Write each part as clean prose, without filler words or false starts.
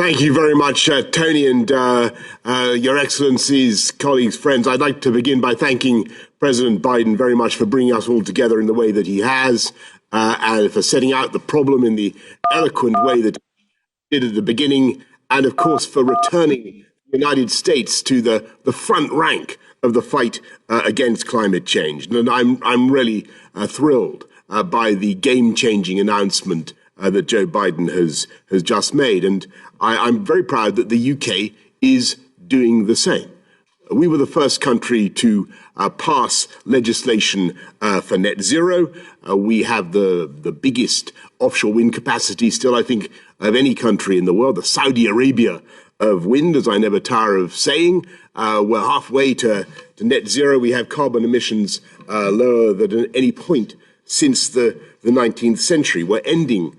Thank you very much, Tony, and Your Excellencies, colleagues, friends. I'd like to begin by thanking President Biden very much for bringing us all together in the way that he has, and for setting out the problem in the eloquent way that he did at the beginning, and of course for returning the United States to the front rank of the fight against climate change. And I'm really thrilled by the game-changing announcement that Joe Biden has just made. And I'm very proud that the UK is doing the same. We were the first country to pass legislation for net zero. We have the biggest offshore wind capacity still, I think, of any country in the world, the Saudi Arabia of wind, as I never tire of saying. We're halfway to net zero. We have carbon emissions lower than at any point since the 19th century. We're ending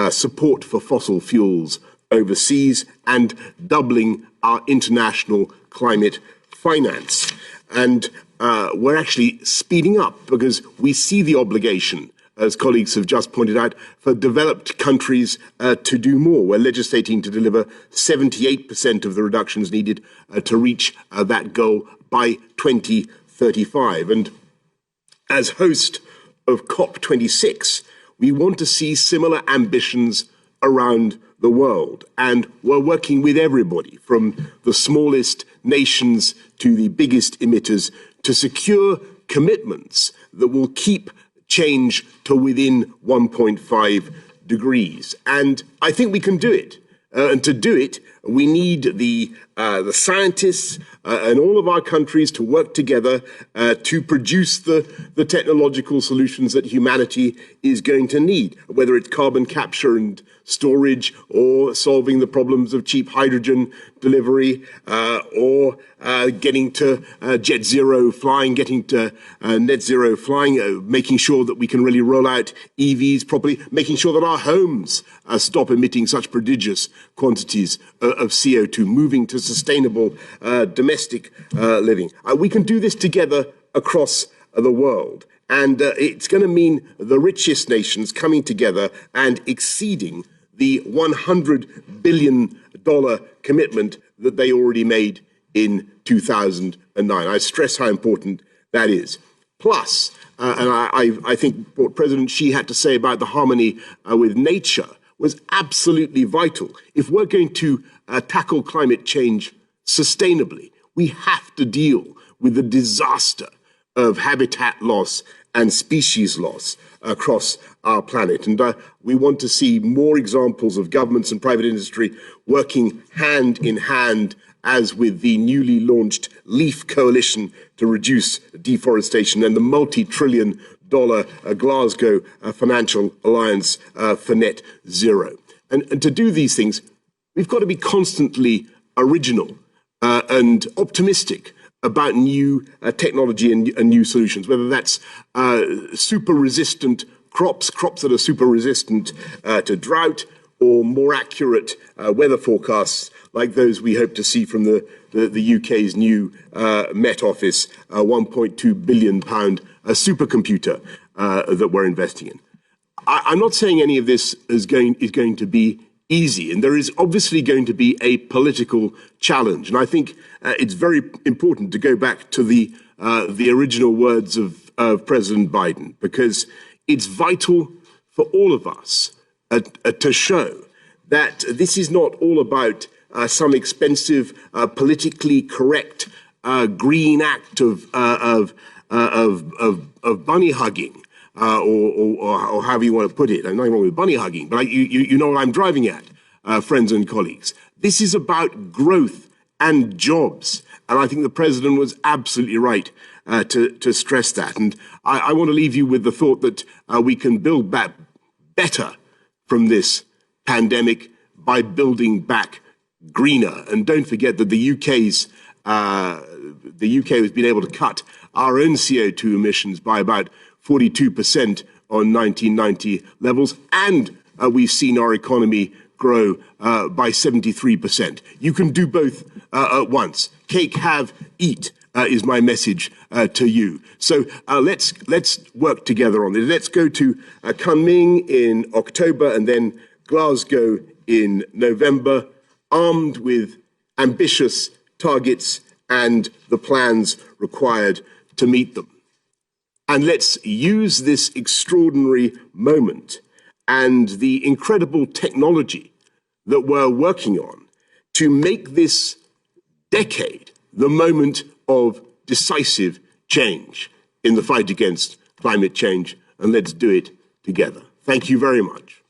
support for fossil fuels overseas and doubling our international climate finance. And we're actually speeding up because we see the obligation, as colleagues have just pointed out, for developed countries to do more. We're legislating to deliver 78% of the reductions needed to reach that goal by 2035. And as host of COP26, we want to see similar ambitions around the world. And we're working with everybody, from the smallest nations to the biggest emitters, to secure commitments that will keep change to within 1.5 degrees. And I think we can do it. And to do it, we need the scientists and all of our countries to work together to produce the technological solutions that humanity is going to need, whether it's carbon capture and storage, or solving the problems of cheap hydrogen delivery, or getting to jet zero flying, getting to net zero flying, making sure that we can really roll out EVs properly, making sure that our homes stop emitting such prodigious quantities of CO2, moving to sustainable domestic living. We can do this together across the world. And it's going to mean the richest nations coming together and exceeding the $100 billion commitment that they already made in 2009. I stress how important that is. Plus, and I think what President Xi had to say about the harmony with nature was absolutely vital. If we're going to tackle climate change sustainably, we have to deal with the disaster of habitat loss and species loss across our planet. And we want to see more examples of governments and private industry working hand in hand, as with the newly launched LEAF coalition to reduce deforestation and the multi-trillion-dollar Glasgow Financial Alliance for net zero. And to do these things, we've got to be constantly original and optimistic about new technology and new solutions, whether that's super resistant crops that are super resistant to drought, or more accurate weather forecasts like those we hope to see from the UK's new Met Office £1.2 billion supercomputer that we're investing in. I'm not saying any of this is going to be easy, and there is obviously going to be a political challenge. And I think it's very important to go back to the original words of President Biden, because it's vital for all of us to show that this is not all about some expensive, politically correct green act of bunny hugging. Or however you want to put it. I'm not wrong with bunny hugging, but you know what I'm driving at, friends and colleagues. This is about growth and jobs. And I think the president was absolutely right to stress that. And I want to leave you with the thought that we can build back better from this pandemic by building back greener. And don't forget that the UK has been able to cut our own CO2 emissions by about 42% on 1990 levels, and we've seen our economy grow by 73%. You can do both at once. Cake, have, eat is my message to you. So let's work together on this. Let's go to Kunming in October and then Glasgow in November. armed with ambitious targets and the plans required to meet them. And let's use this extraordinary moment and the incredible technology that we're working on to make this decade the moment of decisive change in the fight against climate change, and let's do it together. Thank you very much.